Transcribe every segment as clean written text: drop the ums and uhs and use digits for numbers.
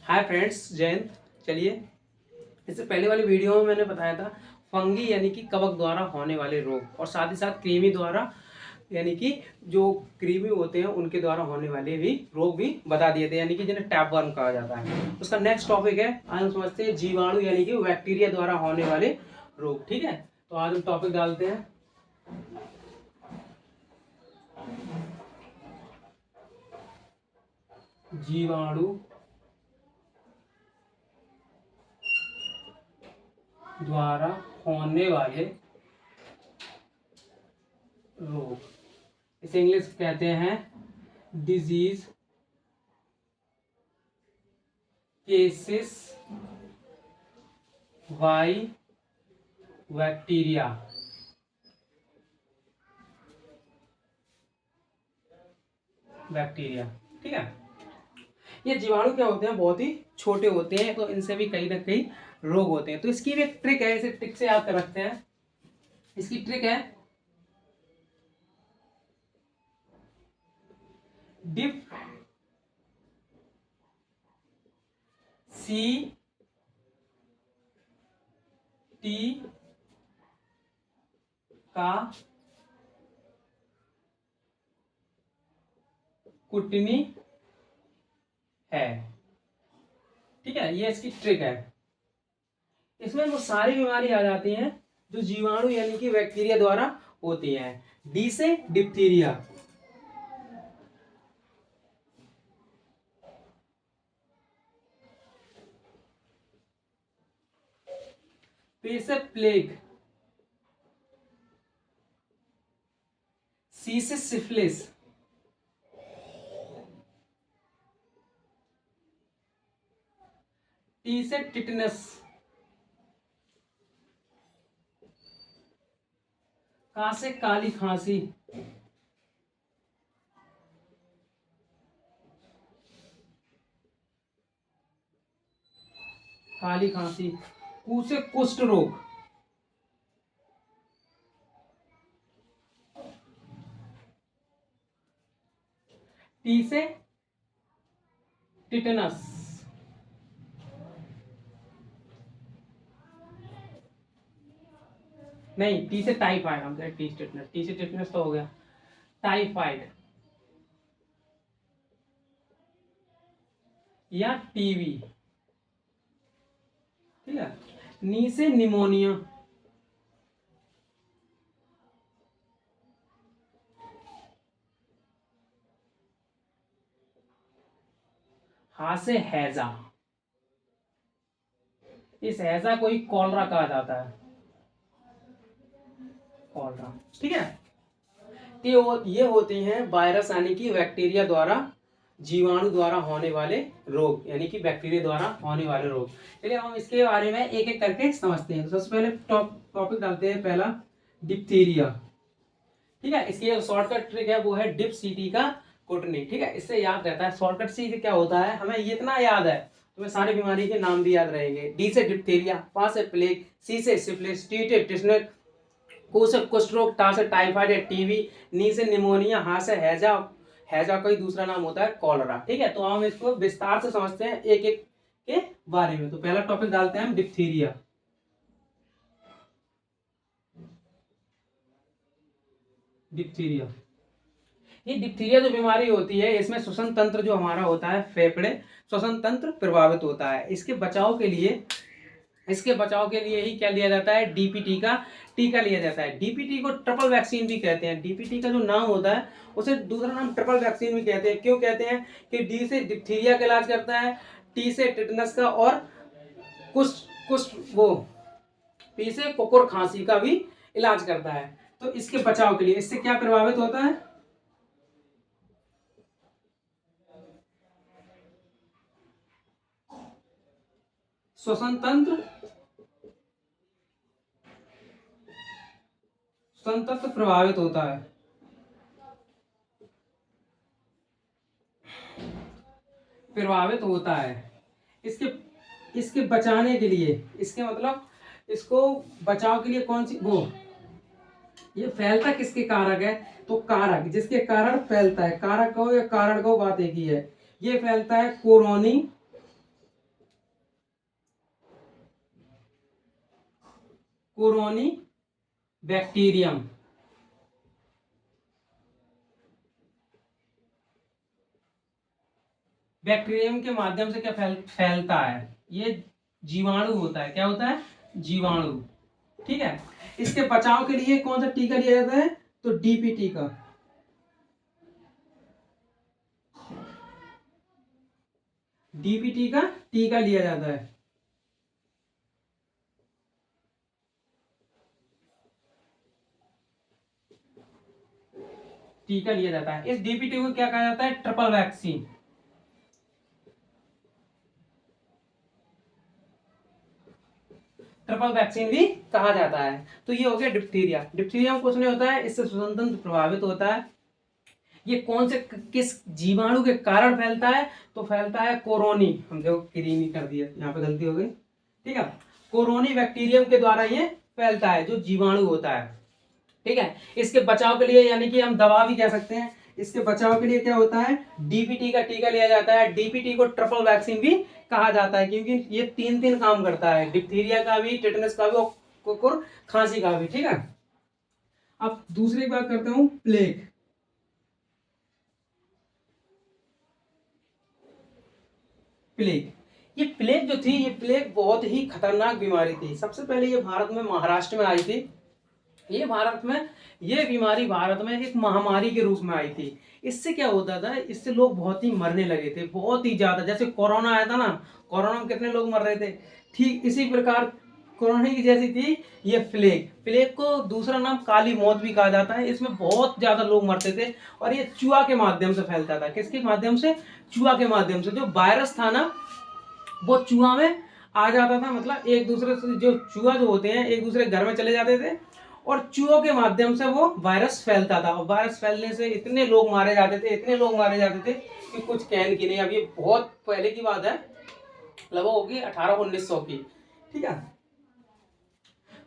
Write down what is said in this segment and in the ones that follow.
Hi friends, जय हिंद। चलिए, इससे पहले वाली वीडियो में मैंने बताया था फंगी यानी कि कवक द्वारा होने वाले रोग, और साथ ही साथ कृमि द्वारा यानी कि जो कृमि होते हैं उनके द्वारा होने वाले भी रोग भी बता दिए थे, यानी कि जिन्हें टैपवर्म कहा जाता है। उसका नेक्स्ट टॉपिक है, आज हम समझते हैं जीवाणु यानी कि बैक्टीरिया द्वारा होने वाले रोग। ठीक है, तो आज हम टॉपिक डालते हैं जीवाणु द्वारा होने वाले रोग। इसे इंग्लिश कहते हैं डिजीज केसेस बाय बैक्टीरिया। ठीक है, ये जीवाणु क्या होते हैं, बहुत ही छोटे होते हैं, तो इनसे भी कहीं ना कहीं रोग होते हैं। तो इसकी भी एक ट्रिक है, इसे ट्रिक से याद कर रखते हैं। इसकी ट्रिक है डिप सी टी का कुटनी है। ठीक है, ये इसकी ट्रिक है। इसमें वो सारी बीमारी आ जाती हैं जो जीवाणु यानी कि बैक्टीरिया द्वारा होती हैं। डी से डिप्थीरिया, पी से प्लेग, सी से सिफिलिस, टी से टिटनस, का से काली खांसी, काली खांसी, कू से कुष्ठ रोग, टी से टिटनस, नहीं टी से टाइफाइड, हम कह टी से टिटनस, टी से टिटनस तो हो गया टाइफाइड या टीवी। ठीक है, नी से निमोनिया, हा से हैजा, इस हैजा को ही कॉलरा कहा जाता है, कॉलरा। ठीक है, तो ये होते हैं वायरस यानी कि बैक्टीरिया द्वारा, जीवाणु द्वारा होने वाले रोग, यानी कि बैक्टीरिया द्वारा होने वाले रोग। चलिए हम इसके बारे में एक एक करके समझते हैं। तो सबसे पहले टॉपिक डालते हैं, पहला डिप्थीरिया। ठीक है, इसकी जो शॉर्टकट ट्रिक है वो है डिप सीटी का कुटनी। ठीक है, इससे याद रहता है। शॉर्टकट सी क्या होता है, हमें ये इतना याद है, तुम्हें सारी बीमारी के नाम भी याद रहेंगे। डी से डिप्थीरिया, पा से प्लेग, सी से सिफिलिस, टी से टिटनस, कू से कुष्ठ रोग, टा से टाइफाइड या टीवी, नी से निमोनिया, हा से हैजा, हैजा का ही दूसरा नाम होता है कॉलरा। ठीक है, तो हम इसको विस्तार से समझते हैं एक एक के बारे में। तो पहला टॉपिक डालते हैं हम डिप्थीरिया। डिप्थीरिया, ये डिप्थीरिया जो बीमारी होती है, इसमें श्वसन तंत्र जो हमारा होता है, फेफड़े, श्वसन तंत्र प्रभावित होता है। इसके बचाव के लिए ही क्या लिया जाता है, डीपीटी का टीका लिया जाता है। डीपीटी को ट्रिपल वैक्सीन भी कहते हैं। डीपीटी का जो नाम होता है उसे दूसरा नाम ट्रिपल वैक्सीन भी कहते हैं। क्यों कहते हैं कि डी से डिप्थीरिया का इलाज करता है, टी से टिटनस का, और कुछ कुछ वो पी से कुकुर खांसी का भी इलाज करता है। तो इसके बचाव के लिए इससे क्या प्रभावित होता है, श्वसन तंत्र प्रभावित होता है। इसके इसके बचाने के लिए, इसके मतलब इसको बचाव के लिए कौन सी वो, ये फैलता किसके कारक है, तो कारक जिसके कारण फैलता है, कारक कहो या कारण कहो, बात एक ही है। ये फैलता है कोरोनी कोरोनी बैक्टीरियम। बैक्टीरियम के माध्यम से क्या फैलता है, ये जीवाणु होता है। क्या होता है? जीवाणु। ठीक है। इसके बचाव के लिए कौन सा टीका लिया जाता है? तो डीपीटी का। डीपीटी का टीका लिया जाता है। टीका लिया जाता है। इस डीपीटी को क्या कहा जाता है? Triple vaccine. ट्रिपल वैक्सीन भी कहा जाता है। तो ये हो गया डिप्थीरिया। डिप्थीरिया में कुछ नहीं होता है, इससे श्वसन तंत्र प्रभावित होता है। ये कौन से किस जीवाणु के कारण फैलता है? तो फैलता है कोरोनी, हम देखो क्रीमी कर दिया, यहाँ पे गलती हो गई। ठीक है, कोरोनी बैक्टीरियम के द्वारा ये फैलता है, जो जीवाणु होता है। ठीक है। इसके बचाव के लिए, यानी कि हम दवा भी कह सकते हैं, इसके बचाव के लिए क्या होता है? डीपीटी का टीका लिया जाता है। डीपीटी को ट्रिपल वैक्सीन भी कहा जाता है, क्योंकि ये तीन तीन काम करता है, डिप्थीरिया का भी, टेटनस का भी और खांसी का भी। ठीक है। अब दूसरी बात करता हूं, प्लेग। प्लेग, ये प्लेग जो थी, ये प्लेग बहुत ही खतरनाक बीमारी थी। सबसे पहले ये भारत में महाराष्ट्र में आई थी। ये भारत में, ये बीमारी भारत में एक महामारी के रूप में आई थी। इससे क्या होता था? इससे लोग बहुत ही मरने लगे थे, बहुत ही ज्यादा। जैसे कोरोना आया था ना, कोरोना में कितने लोग मर रहे थे, ठीक इसी प्रकार कोरोना की जैसी थी ये प्लेग। प्लेग को दूसरा नाम काली मौत भी कहा जाता है। इसमें बहुत ज्यादा लोग मरते थे, और ये चूहा के माध्यम से फैलता था। किसके माध्यम से? चूहा के माध्यम से। जो वायरस था ना, वो चूहा में आ जाता था। मतलब एक दूसरे से, जो चूहा जो होते हैं, एक दूसरे घर में चले जाते थे, और चूहों के माध्यम से वो वायरस फैलता था। और वायरस फैलने से इतने लोग मारे जाते थे, इतने लोग मारे जाते थे कि कुछ कहने की नहीं। अब ये बहुत पहले की बात है, लगभग होगी 1800-1900 की। ठीक है।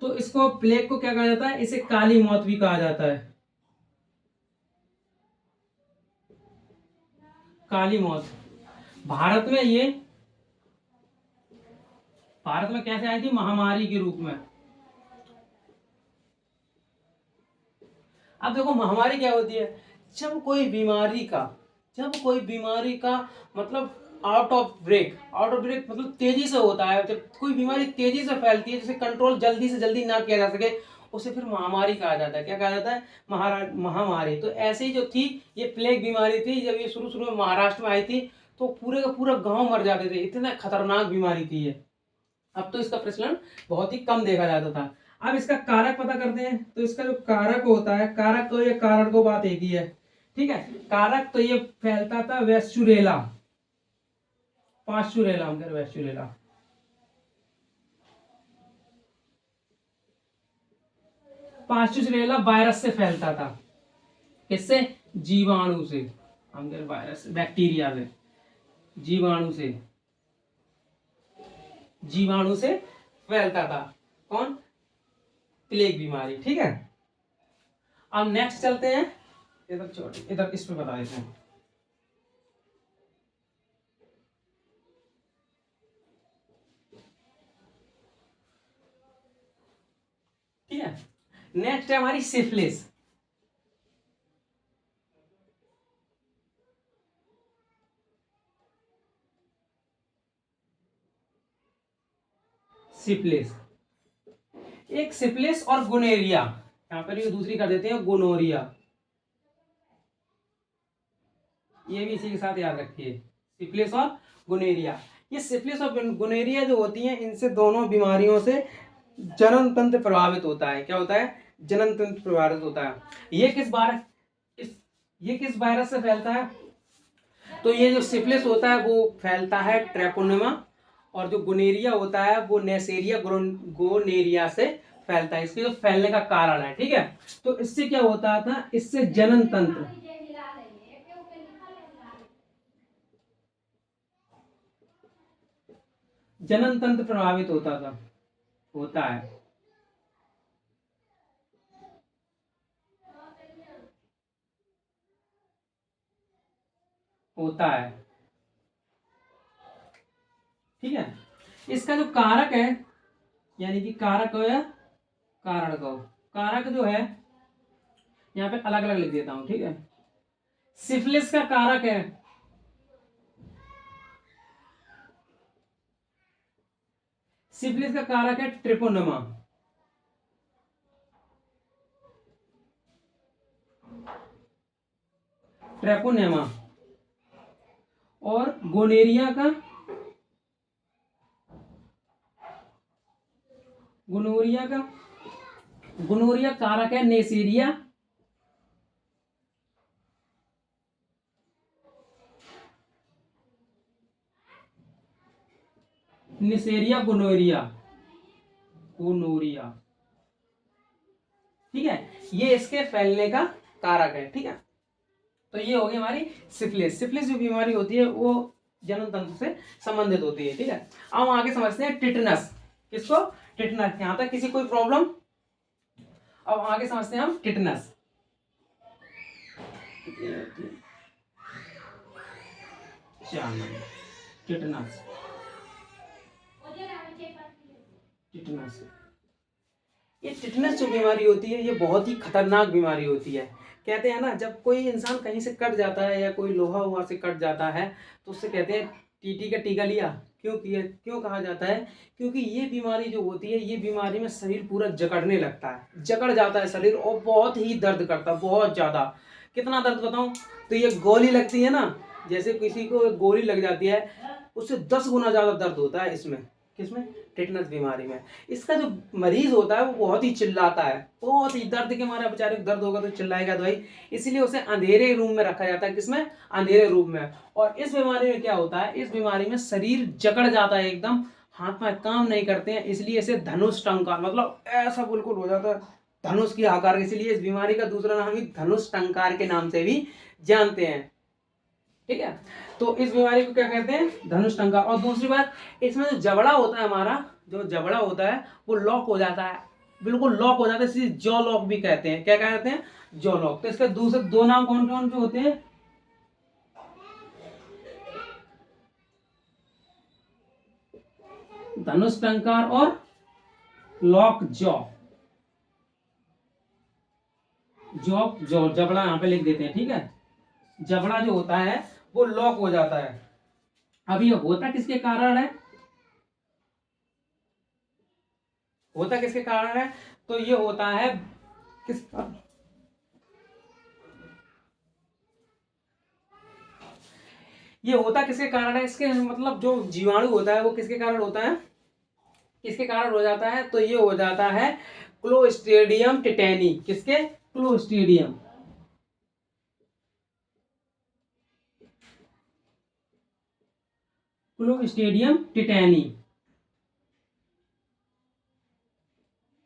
तो इसको, प्लेग को क्या कहा जाता है? इसे काली मौत भी कहा जाता है। काली मौत। भारत में ये, भारत में कैसे आई थी? महामारी के रूप में। अब देखो महामारी क्या होती है? जब कोई बीमारी का, जब कोई बीमारी का मतलब आउट ऑफ ब्रेक मतलब तेजी से होता है। जब कोई बीमारी तेजी से फैलती है, जिसे कंट्रोल जल्दी से जल्दी ना किया जा सके, उसे फिर महामारी कहा जाता है। क्या कहा जाता है? महामारी। तो ऐसे ही जो थी, ये प्लेग बीमारी थी। जब ये शुरू शुरू में महाराष्ट्र में आई थी, तो पूरे का पूरा गांव मर जाते थे, इतना खतरनाक बीमारी थी ये। अब तो इसका प्रचलन बहुत ही कम देखा जाता था। अब इसका कारक पता करते हैं। तो इसका जो कारक होता है, कारक तो ये कारण को बात एक ही है। ठीक है। कारक तो ये फैलता था वेस्चुरेला, पास्चुरेला, हम कह रहे वेस्चुरेला। पास्चुरेला वायरस से फैलता था। किससे? जीवाणु से। हम कह रहे वायरस, बैक्टीरिया से, जीवाणु से, जीवाणु से फैलता था। कौन? प्लेग बीमारी। ठीक है। अब नेक्स्ट चलते हैं, इधर छोटे, इधर इस पे बता देते हैं। ठीक है। नेक्स्ट है हमारी सिफिलिस। सिफिलिस, एक सिफिलिस और गोनेरिया, यहाँ पर ये दूसरी कर देते हैं गोनोरिया। ये भी इसी के साथ याद रखिए, सिफिलिस और गोनेरिया। ये सिफिलिस और गोनेरिया जो होती हैं, इनसे दोनों बीमारियों से जनन तंत्र प्रभावित होता है। क्या होता है? जनन तंत्र प्रभावित होता है। ये किस बार ये किस वायरस से फैलता है? तो ये जो सिफिलिस होता है वो फैलता है ट्रेपोनेमा, और जो गोनेरिया होता है वो नेसेरिया गोनेरिया से फैलता है। इसके जो फैलने का कारण है। ठीक है। तो इससे क्या होता था? इससे जनन तंत्र, जनन तंत्र प्रभावित होता था, होता है। होता है। ठीक है। इसका जो कारक है, यानी कि कारक है कारण को, कारक जो है यहाँ पे अलग अलग लिख देता हूं, ठीक है। सिफिलिस का कारक है, सिफिलिस का कारक है ट्रिपोनेमा, ट्रेपोनेमा। और गोनेरिया का, गोनोरिया का, गोनोरिया कारक है नेसेरिया, निसेरिया गोनोरिया, गोनोरिया, ठीक है। ये इसके फैलने का कारक है, ठीक है। तो ये होगी हमारी सिफिलिस। सिफिलिस जो बीमारी होती है वो जनन तंत्र से संबंधित होती है, ठीक है। अब हम आगे समझते हैं टिटनस। किसको? टिटनस। यहां तक किसी कोई प्रॉब्लम? अब आगे समझते हैं हम टिटनस। टिटनस, टिटनस, ये टिटनस जो बीमारी होती है ये बहुत ही खतरनाक बीमारी होती है। कहते हैं ना, जब कोई इंसान कहीं से कट जाता है या कोई लोहा हुआ से कट जाता है तो उससे कहते हैं टीटी का टीका लिया। क्यों किया, क्यों कहा जाता है? क्योंकि ये बीमारी जो होती है, ये बीमारी में शरीर पूरा जकड़ने लगता है, जकड़ जाता है शरीर और बहुत ही दर्द करता है, बहुत ज़्यादा। कितना दर्द बताऊं? तो ये गोली लगती है ना, जैसे किसी को गोली लग जाती है उससे 10 गुना ज़्यादा दर्द होता है इसमें। किसमें? टिटनस बीमारी में। इसका जो मरीज होता है वो बहुत ही चिल्लाता है, बहुत ही दर्द के मारे, बेचारे को दर्द होगा तो चिल्लाएगा तो भाई, इसीलिए उसे अंधेरे रूम में रखा जाता है। किसमें? अंधेरे रूम में। और इस बीमारी में क्या होता है, इस बीमारी में शरीर जकड़ जाता है एकदम, हाथ पांव काम नहीं करते हैं, इसलिए इसे धनुष टंकार, मतलब ऐसा बिल्कुल हो जाता है धनुष की आकार। इसलिए इस बीमारी का दूसरा नाम भी धनुष टंकार के नाम से भी जानते हैं, ठीक है। तो इस बीमारी को क्या कहते हैं? धनुष टंकार। और दूसरी बात, इसमें जो जबड़ा होता है हमारा, जो जबड़ा होता है वो लॉक हो जाता है, बिल्कुल लॉक हो जाता है, इसे जॉ लॉक भी कहते हैं। क्या कहते हैं? Jaw lock. तो इसके दूसरे दो नाम कौन कौन से होते हैं? धनुष टंकार और लॉक जॉ। जॉ जॉ जबड़ा यहां पे लिख देते हैं, ठीक है। जबड़ा जो होता है वो लॉक हो जाता है। अब ये होता किसके कारण है? होता किसके कारण है? तो ये होता है किस, ये होता किसके कारण है? इसके मतलब जो जीवाणु होता है वो किसके कारण होता है, किसके कारण हो जाता है? तो ये हो जाता है क्लोस्ट्रीडियम टिटेनी। किसके? क्लोस्ट्रीडियम, क्लोस्ट्रीडियम टिटेनी,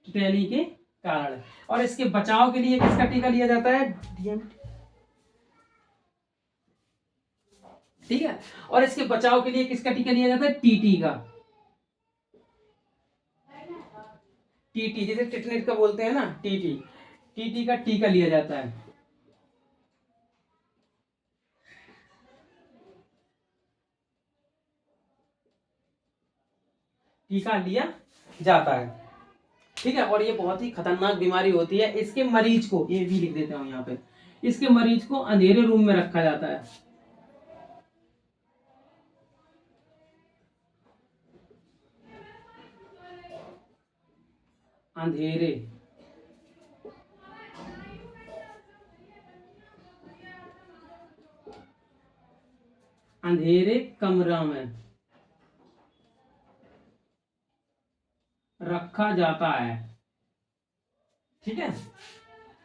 टिटेनी के कारण। और इसके बचाव के लिए किसका टीका लिया जाता है? ठीक है। और इसके बचाव के लिए किसका टीका लिया जाता है? टीटी का। टीटी, जैसे टिटनेट का बोलते हैं ना, टीटी, टीटी का टीका लिया जाता है। टीका लिया जाता है, ठीक है। और ये बहुत ही खतरनाक बीमारी होती है। इसके मरीज को, ये भी लिख देता हूं यहाँ पे, इसके मरीज को अंधेरे रूम में रखा जाता है। अंधेरे, अंधेरे कमरा में रखा जाता है, ठीक है।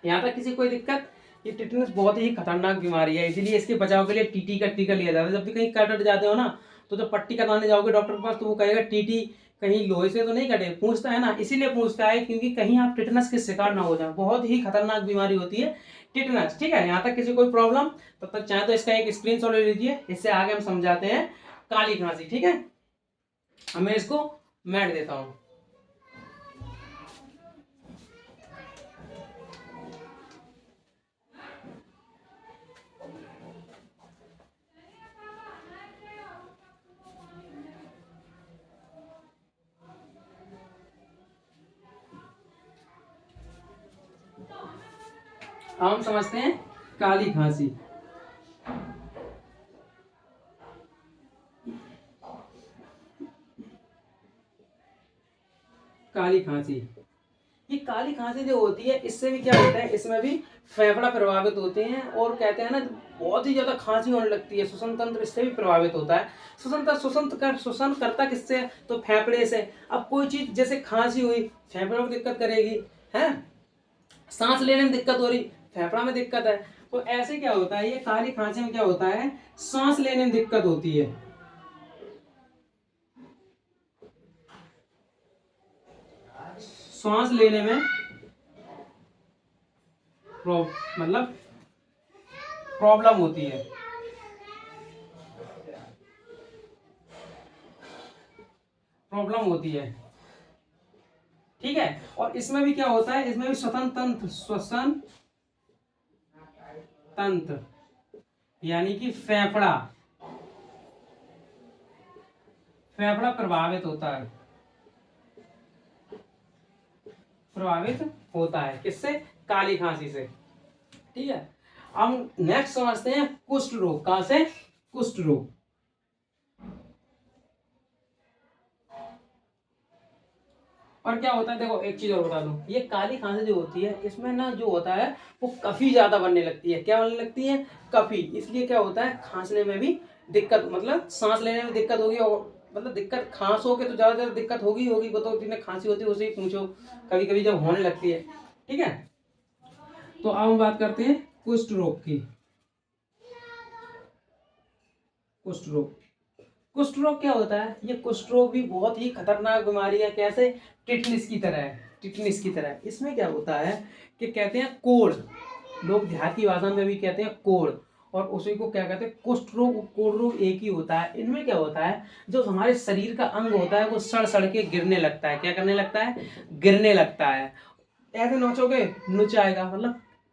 यहाँ तक किसी कोई दिक्कत? ये टिटनस बहुत ही खतरनाक बीमारी है, इसीलिए इसके बचाव के लिए टीटी का टीका लिया जाता है। जब भी कहीं कट जाते हो ना, तो जब पट्टी करवाने जाओगे डॉक्टर के पास तो वो कहेगा टीटी कहीं लोहे से तो नहीं कटे, पूछता है ना, इसीलिए पूछता है क्योंकि कहीं आप टिटनस के शिकार ना हो जाए। बहुत ही खतरनाक बीमारी होती है टिटनस, ठीक है। यहाँ तक किसी कोई प्रॉब्लम? तब तक चाहे तो इसका एक स्क्रीनशॉट ले लीजिए, इससे आगे हम समझाते हैं काली खांसी, ठीक है। अब मैं इसको मैट देता हूँ। अब हम समझते हैं काली खांसी। काली खांसी, ये काली खांसी जो होती है इससे भी क्या होता है, इसमें भी फेफड़ा प्रभावित होते हैं और कहते हैं ना बहुत ही ज्यादा खांसी होने लगती है, श्वसन तंत्र इससे भी प्रभावित होता है। श्वसन करता किससे है? तो फेफड़े से। अब कोई चीज जैसे खांसी हुई, फेफड़ों में दिक्कत करेगी, है सांस लेने में दिक्कत हो रही, फेफड़ा में दिक्कत है। तो ऐसे क्या होता है, ये काली खांसी में क्या होता है, सांस लेने में दिक्कत होती है। सांस लेने में मतलब प्रॉब्लम होती है, प्रॉब्लम होती है, ठीक है। और इसमें भी क्या होता है, इसमें भी श्वसन तंत्र यानी कि फेफड़ा प्रभावित होता है, प्रभावित होता है किससे, काली खांसी से, ठीक है। हम नेक्स्ट समझते हैं कुष्ठ रोग। कहां से, कुष्ठ रोग। और क्या होता है, देखो एक चीज और बता दूं, ये काली खांसी जो होती है इसमें ना जो होता है वो कफी ज्यादा बनने लगती है। क्या बनने लगती है, कफी। इसलिए क्या होता है, खांसने में भी दिक्कत, मतलब सांस लेने में दिक्कत होगी, और मतलब दिक्कत खांसोगे तो ज्यादा दिक्कत होगी। वो तो जिन्हें खांसी होती है उसे ही पूछो, कभी कभी जब होने लगती है, ठीक है। तो अब हम बात करते हैं कुष्ठ रोग की। कुष्ठ रोग, कुष्ठ रोग क्या होता है, ये कुष्ठ रोग भी बहुत ही खतरनाक बीमारी है। कैसे, टिटनिस की तरह है, टिटनिस की तरह। इसमें क्या होता है कि कहते हैं कोढ़, लोग देहाती भाषा में भी कहते हैं कोढ़, और उसी को क्या कहते हैं, कुष्ठ रोग, कोढ़ रोग एक ही होता है। इनमें क्या होता है, जो हमारे शरीर का अंग होता है वो सड़ सड़ के गिरने लगता है। क्या करने लगता है, गिरने लगता है। ऐसे नोचोगे नुच आएगा,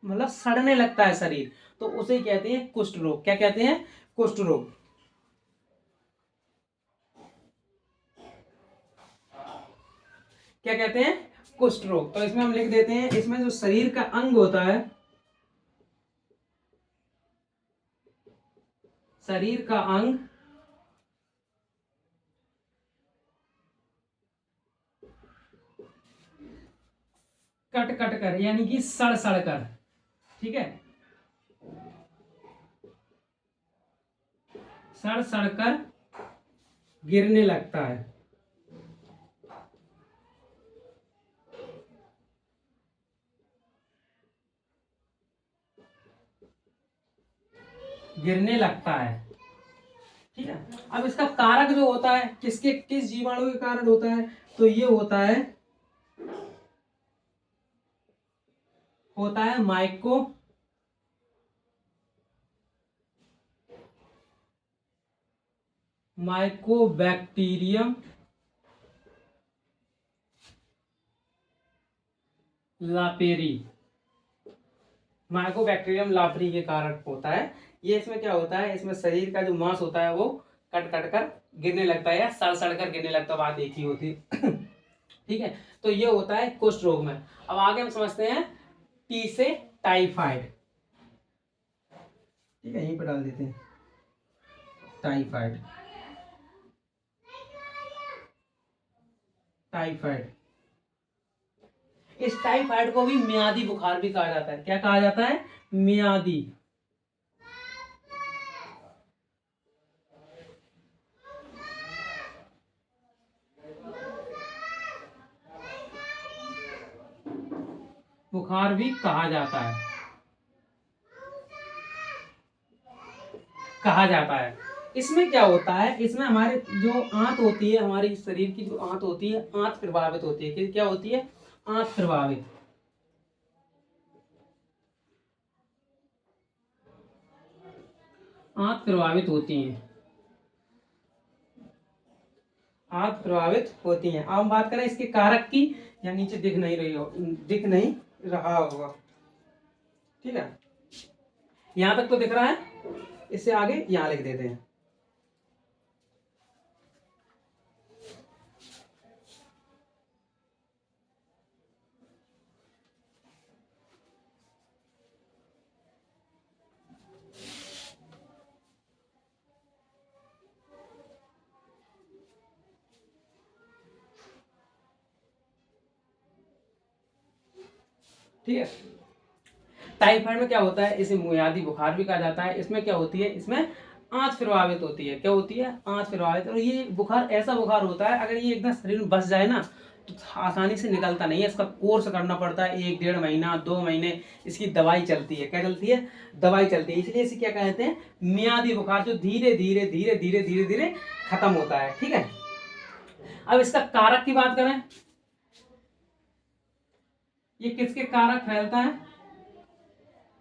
मतलब सड़ने लगता है शरीर, तो उसे कहते हैं कुष्ठ रोग। क्या कहते हैं, कुष्ठ रोग। क्या कहते हैं, कुष्ठ रोग। तो इसमें हम लिख देते हैं, इसमें जो शरीर का अंग होता है, शरीर का अंग कट कट कर यानी कि सड़ सड़ कर, ठीक है, सड़ सड़ कर गिरने लगता है। गिरने लगता है, ठीक है। अब इसका कारक जो होता है, किस जीवाणु के कारण होता है, तो ये होता है माइकोबैक्टीरियम लापेरी। माइकोबैक्टीरियम लाप्री के कारण होता है ये। इसमें क्या होता है, इसमें शरीर का जो मांस होता है वो कट कट कर गिरने लगता है, या सड़ सड़ कर गिरने लगता है, बात एक ही होती है। ठीक है, तो ये होता है कुष्ठ रोग में। अब आगे हम समझते हैं टी से टाइफाइड, ठीक है, यहीं पर डाल देते हैं टाइफाइड। टाइफाइड, इस टाइफाइड को भी मियादी बुखार भी कहा जाता है। क्या कहा जाता है, मियादी बुखार भी कहा जाता है, कहा जाता है। इसमें क्या होता है, इसमें हमारे जो आंत होती है, हमारी शरीर की जो आंत होती है, आंत प्रभावित होती है। क्या होती है, आंत प्रभावित, आंत प्रभावित होती हैं, आंत प्रभावित होती हैं। अब हम बात करें इसके कारक की, या नीचे दिख नहीं रहा होगा, ठीक है, यहां तक तो दिख रहा है, इससे आगे यहां लिख देते हैं। ठीक है। टाइफाइड में क्या होता है, इसे मुयादी बुखार भी कहा जाता है। इसमें क्या होती है, इसमें आंत प्रभावित होती है। क्या होती है, आंत प्रभावित। और ये बुखार ऐसा बुखार होता है, अगर ये एकदम शरीर में बस जाए ना तो आसानी से निकलता नहीं है। इसका कोर्स करना पड़ता है 1-1.5 महीना 2 महीने, इसकी दवाई चलती है। क्या चलती है, दवाई चलती है। इसलिए इसे क्या कहते हैं, मियादी बुखार, जो धीरे धीरे धीरे धीरे धीरे धीरे खत्म होता है। ठीक है। अब इसका कारक की बात करें, ये किसके कारक फैलता है,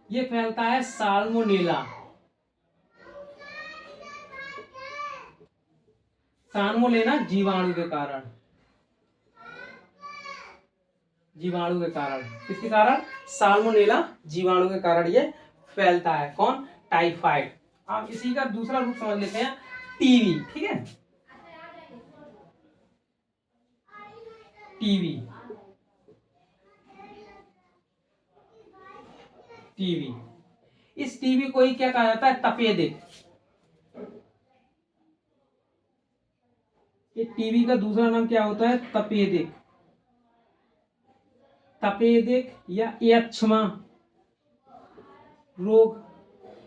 ये फैलता है साल्मोनेला, साल्मोनेला जीवाणु के कारण, जीवाणु के कारण। किसके कारण, साल्मोनेला जीवाणु के कारण ये फैलता है। कौन, टाइफाइड। अब इसी का दूसरा रूप समझ लेते हैं, टीबी। ठीक है, टीबी, टीबी। इस टीबी को ही क्या कहा जाता है, तपेदिक। ये टीबी का दूसरा नाम क्या होता है, तपेदिक, तपेदिक या यक्ष्मा रोग।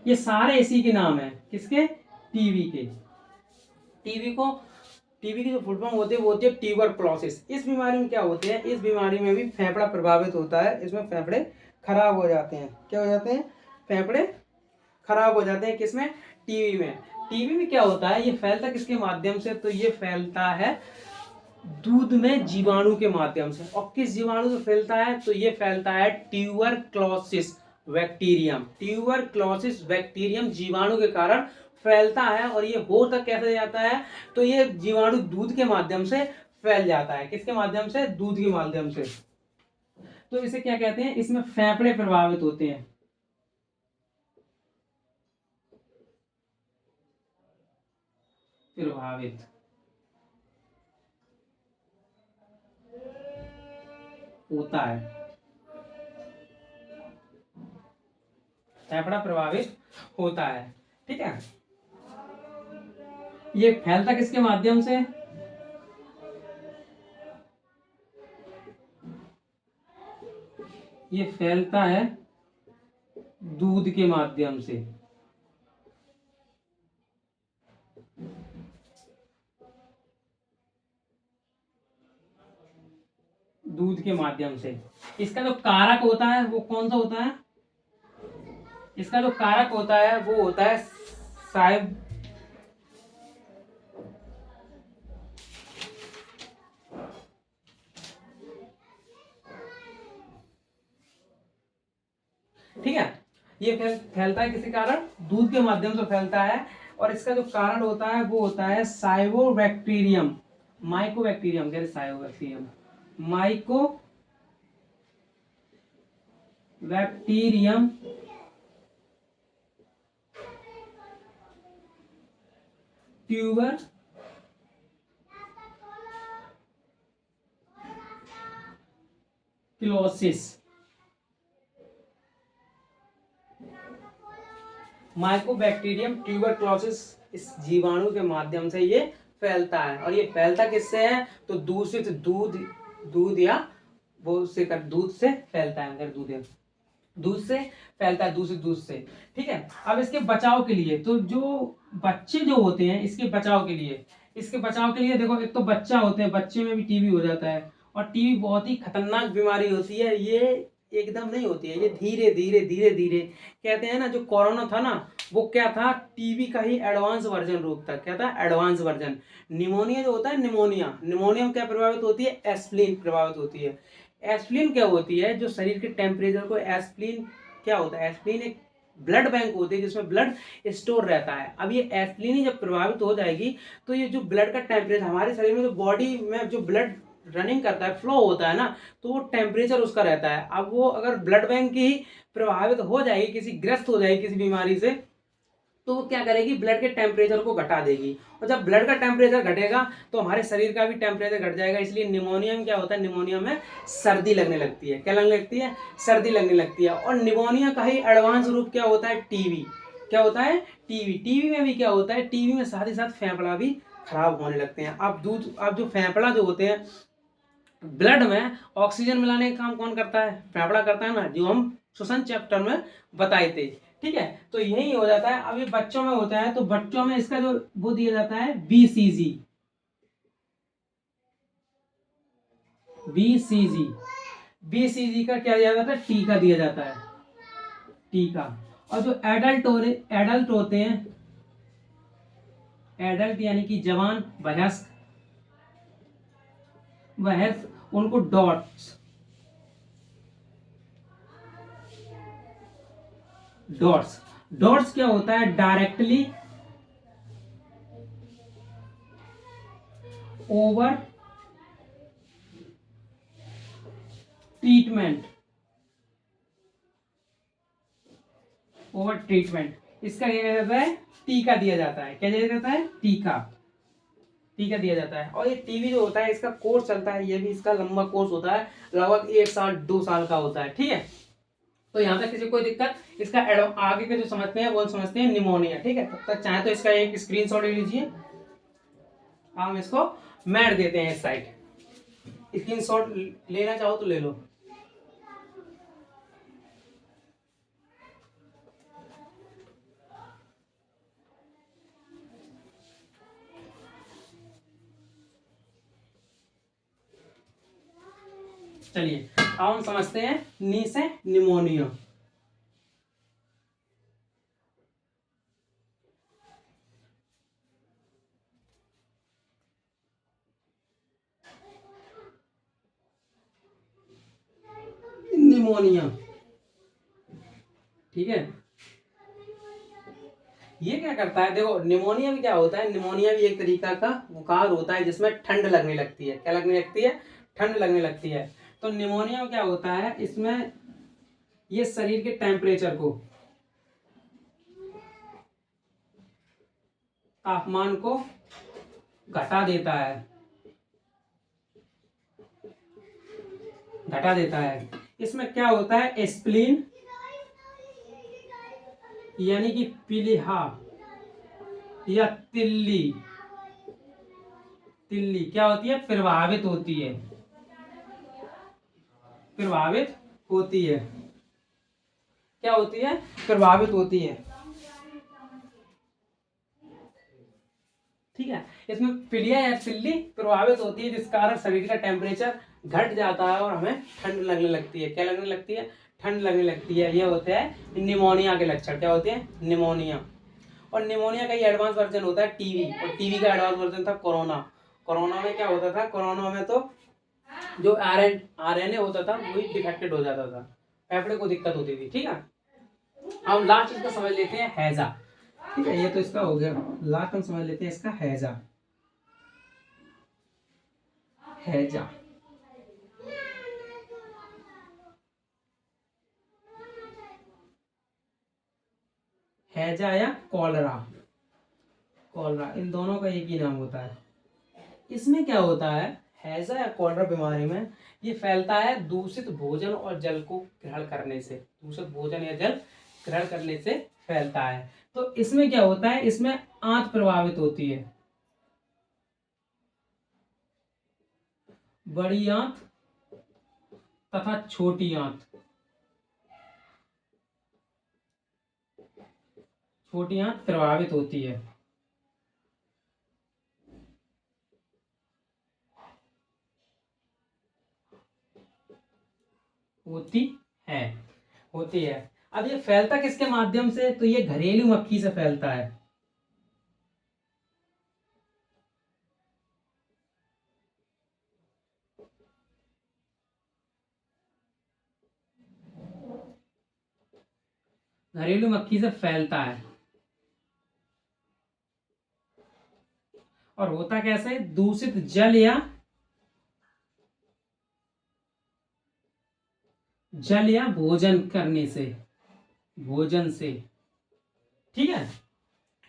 ये सारे इसी के नाम है, किसके, टीबी के। टीबी को, टीबी की जो फुल फॉर्म होती है वो होती है ट्यूबरक्लोसिस। इस बीमारी में क्या होते हैं, इस बीमारी में भी फेफड़ा प्रभावित होता है। इसमें फेफड़े खराब हो जाते हैं। क्या हो जाते हैं, फेफड़े खराब हो जाते हैं। किसमें, टीबी में। टीबी में क्या होता है, ये फैलता किसके माध्यम से, तो ये फैलता है दूध में जीवाणु के माध्यम से। और किस जीवाणु से फैलता है, तो ये फैलता है ट्यूबरक्लोसिस बैक्टीरियम, ट्यूबरक्लोसिस बैक्टीरियम जीवाणु के कारण फैलता है। और ये होता कैसे जाता है, तो ये जीवाणु दूध के माध्यम से फैल जाता है। किसके माध्यम से, दूध के माध्यम से। तो इसे क्या कहते हैं, इसमें फेफड़े प्रभावित होते हैं, प्रभावित होता है, फेफड़ा प्रभावित होता है। ठीक है, ये फैलता किसके माध्यम से, ये फैलता है दूध के माध्यम से। दूध के माध्यम से। इसका जो कारक होता है वो कौन सा होता है, इसका जो कारक होता है वो होता है साइब, ठीक है। ये फैलता है किसी कारण, दूध के माध्यम से फैलता है। और इसका जो कारण होता है वो होता है साइबोबैक्टीरियम, माइकोबैक्टीरियम, कह रहे साइबोबैक्टीरियम, mycobacterium tuberculosis, mycobacterium tuberculosis इस जीवाणु के माध्यम से ये फैलता है। और ये फैलता किससे है, तो दूषित दूध, दूध या वो से कर, दूध से फैलता है, अंदर दूध है, दूध से फैलता है, दूषित दूध से। ठीक है। अब इसके बचाव के लिए, तो जो बच्चे जो होते हैं, इसके बचाव के लिए, इसके बचाव के लिए देखो, एक तो बच्चा होते हैं, बच्चे में भी टीबी हो जाता है। और टीबी बहुत ही खतरनाक बीमारी होती है। ये एकदम नहीं होती है, ये धीरे धीरे धीरे धीरे, कहते हैं ना, जो कोरोना था ना, वो क्या था, टीबी का ही एडवांस वर्जन रूप था। क्या था, एडवांस वर्जन। निमोनिया जो होता है, निमोनिया, निमोनिया में क्या प्रभावित होती है, एस्प्लिन प्रभावित होती है। एस्प्लिन क्या होती है, जो शरीर के टेम्परेचर को, एस्प्लिन क्या होता है, एस्प्लिन एक ब्लड बैंक होती है जिसमें ब्लड स्टोर रहता है। अब ये एस्प्लिन ही जब प्रभावित हो जाएगी तो ये जो ब्लड का टेम्परेचर, हमारे शरीर में जो बॉडी में जो ब्लड रनिंग करता है, फ्लो होता है ना, तो वो टेम्परेचर उसका रहता है। अब वो अगर ब्लड बैंक की प्रभावित हो जाएगी, किसी ग्रस्त हो जाएगी किसी बीमारी से, तो वो क्या करेगी, ब्लड के टेम्परेचर को घटा देगी। और जब ब्लड का टेम्परेचर घटेगा तो हमारे शरीर का भी टेम्परेचर घट जाएगा। इसलिए निमोनिया में क्या होता है, निमोनिया में सर्दी लगने लगती है। क्या लगने लगती है, सर्दी लगने लगती है। और निमोनिया का ही एडवांस रूप क्या होता है, टीबी। क्या होता है, टीबी। टीबी में भी क्या होता है, टीबी में साथ ही साथ फेफड़ा भी खराब होने लगते हैं। अब जो फेफड़ा जो होते हैं, ब्लड में ऑक्सीजन मिलाने का काम कौन करता है? फेफड़ा करता है ना, जो हम श्वसन चैप्टर में बताए थे। ठीक है, तो यही हो जाता है। अभी बच्चों में होता है, तो बच्चों में इसका जो वो दिया जाता है बीसीजी। बीसीजी बीसीजी का क्या दिया जाता है? टीका दिया जाता है, टीका। और जो एडल्ट होते हैं, एडल्ट यानी कि जवान, वयस्क, वह उनको डॉट्स डॉट्स डॉट्स क्या होता है? Directly over treatment, over treatment, इसका क्या जाता है? टीका दिया जाता है। क्या दिया जाता है? टीका, टीका दिया जाता है। और ये टीबी जो होता है, इसका कोर्स चलता है, ये भी इसका लंबा कोर्स होता है, लगभग 1 साल 2 साल का होता है। ठीक है, तो यहाँ तक किसी को कोई दिक्कत? इसका आगे के जो समझते हैं वो समझते हैं निमोनिया। ठीक है, तब तक चाहे तो इसका एक स्क्रीनशॉट ले लीजिए, हम इसको मैट देते हैं इस साइड। स्क्रीनशॉट लेना चाहो तो ले लो। चलिए, अब हम समझते हैं नी से निमोनिया। निमोनिया, ठीक है, ये क्या करता है? देखो, निमोनिया भी क्या होता है? निमोनिया भी एक तरीका का बुखार होता है जिसमें ठंड लगने लगती है। क्या लगने लगती है? ठंड लगने लगती है। तो निमोनिया में क्या होता है? इसमें ये शरीर के टेम्परेचर को, तापमान को घटा देता है, घटा देता है। इसमें क्या होता है? स्प्लीन यानी कि पीलिहा या तिल्ली, तिल्ली क्या होती है? प्रभावित होती है, प्रभावित होती है। क्या होती है? प्रभावित होती है। ठीक है, इसमें पिलिया या तिल्ली प्रभावित होती है, जिस कारण शरीर का टेम्परेचर घट जाता है और हमें ठंड लगने लगती है। क्या लगने लगती है? ठंड लगने लगती है। ये होते हैं निमोनिया के लक्षण। क्या होते हैं? निमोनिया। और निमोनिया का ही एडवांस वर्जन होता है टीवी, और टीवी का एडवांस वर्जन था कोरोना। कोरोना में क्या होता था? कोरोना में तो जो आरएनए होता था वही डिफेक्टेड हो जाता था, फेफड़े को दिक्कत होती थी। ठीक है, हम लास्ट इसका समझ लेते हैं हैजा। ठीक है, ये तो इसका हो गया। लास्ट हम समझ लेते हैं इसका हैजा। हैजा, हैजा या कॉलरा, कॉलरा, इन दोनों का एक ही नाम होता है। इसमें क्या होता है? हैजा या कॉलरा बीमारी में ये फैलता है दूषित भोजन और जल को ग्रहण करने से। दूषित भोजन या जल ग्रहण करने से फैलता है। तो इसमें क्या होता है? इसमें आंत प्रभावित होती है, बड़ी आंत तथा छोटी आंत। छोटी आंत प्रभावित होती है, होती है, होती है। अब ये फैलता किसके माध्यम से? तो ये घरेलू मक्खी से फैलता है। घरेलू मक्खी से फैलता है। और होता कैसे? दूषित जल या भोजन करने से, भोजन से। ठीक है,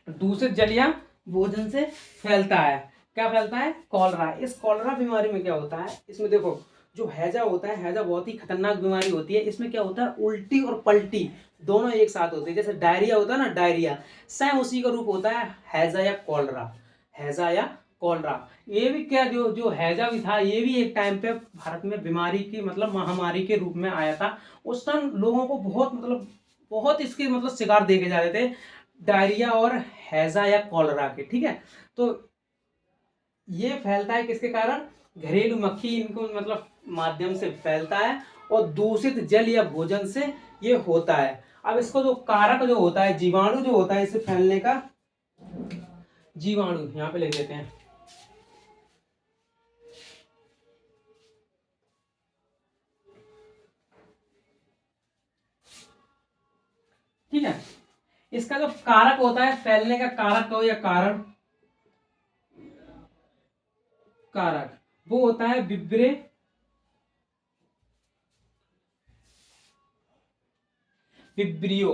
दूषित जल या भोजन से फैलता है। क्या फैलता है? कॉलरा। इस कॉलरा बीमारी में क्या होता है? इसमें देखो, जो हैजा होता है, हैजा बहुत ही खतरनाक बीमारी होती है। इसमें क्या होता है? उल्टी और पलटी दोनों एक साथ होती है। जैसे डायरिया होता है ना, डायरिया, सेम उसी का रूप होता है हैजा या कॉलरा, हैजा या कॉलरा। ये भी क्या, जो जो हैजा भी था, ये भी एक टाइम पे भारत में बीमारी की मतलब महामारी के रूप में आया था। उस टाइम लोगों को बहुत मतलब बहुत इसके मतलब शिकार देखे जा रहे थे, डायरिया और हैजा या कॉलरा के। ठीक है, तो ये फैलता है किसके कारण? घरेलू मक्खी इनको मतलब माध्यम से फैलता है, और दूषित जल या भोजन से ये होता है। अब इसको जो कारक जो होता है, जीवाणु जो होता है इसे फैलने का, जीवाणु यहाँ पे लिख देते हैं। ठीक है, इसका जो कारक होता है फैलने का, कारक हो या कारण, कारक वो होता है विब्रियो,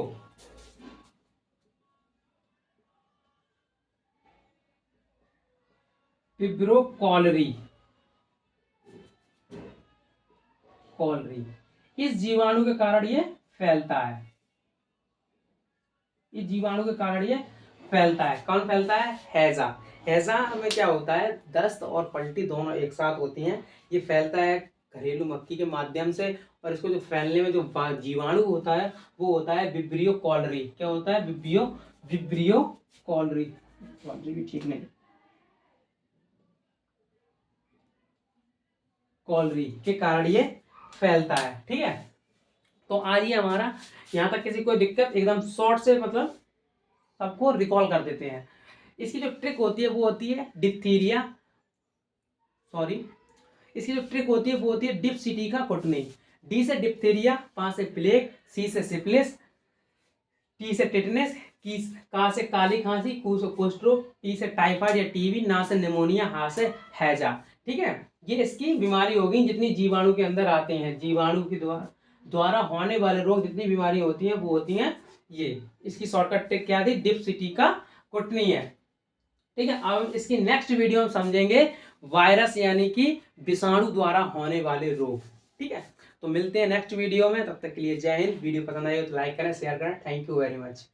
विब्रो कॉलरी, कॉलरी। इस जीवाणु के कारण ये फैलता है, इस जीवाणु के कारण ये फैलता है। कौन फैलता है? हैजा। हैजा में क्या होता है, दस्त और पलटी दोनों एक साथ होती हैं। ये फैलता है घरेलू मक्खी के माध्यम से, और इसको जो फैलने में जो जीवाणु होता है वो होता है विब्रियो कॉलरी। क्या होता है? Vibrio cholerae. कॉलरी भी ठीक नहीं, कॉलरी के कारण ये फैलता है। ठीक है, तो आज ये हमारा यहाँ तक। किसी कोई दिक्कत एकदम शॉर्ट से मतलब सबको रिकॉल कर देते हैं। इसकी जो ट्रिक होती है वो होती है डिप्थीरिया, सॉरी, इसकी जो ट्रिक होती है वो होती है डिप्सिटी का कुटनी। डी से डिप्थीरिया, पा से प्लेग, सी से सिफिलिस, टी से टिटनेस, का से काली खांसी, कू से कुष्ठ रोग, टी से टाइफाइड या टीबी, ना से निमोनिया, हा से हैजा। ठीक है, ये इसकी बीमारी होगी जितनी जीवाणु के अंदर आते हैं। जीवाणु के द्वारा होने वाले रोग जितनी बीमारी होती है वो होती हैं ये। इसकी शॉर्टकट ट्रिक क्या थी? डिप्सिटी का कुटनी है। ठीक है, अब इसकी नेक्स्ट वीडियो में समझेंगे वायरस यानी कि विषाणु द्वारा होने वाले रोग। ठीक है, तो मिलते हैं नेक्स्ट वीडियो में, तब तक के लिए जय हिंद। वीडियो पसंद आए तो लाइक करें, शेयर करें। Thank you very much.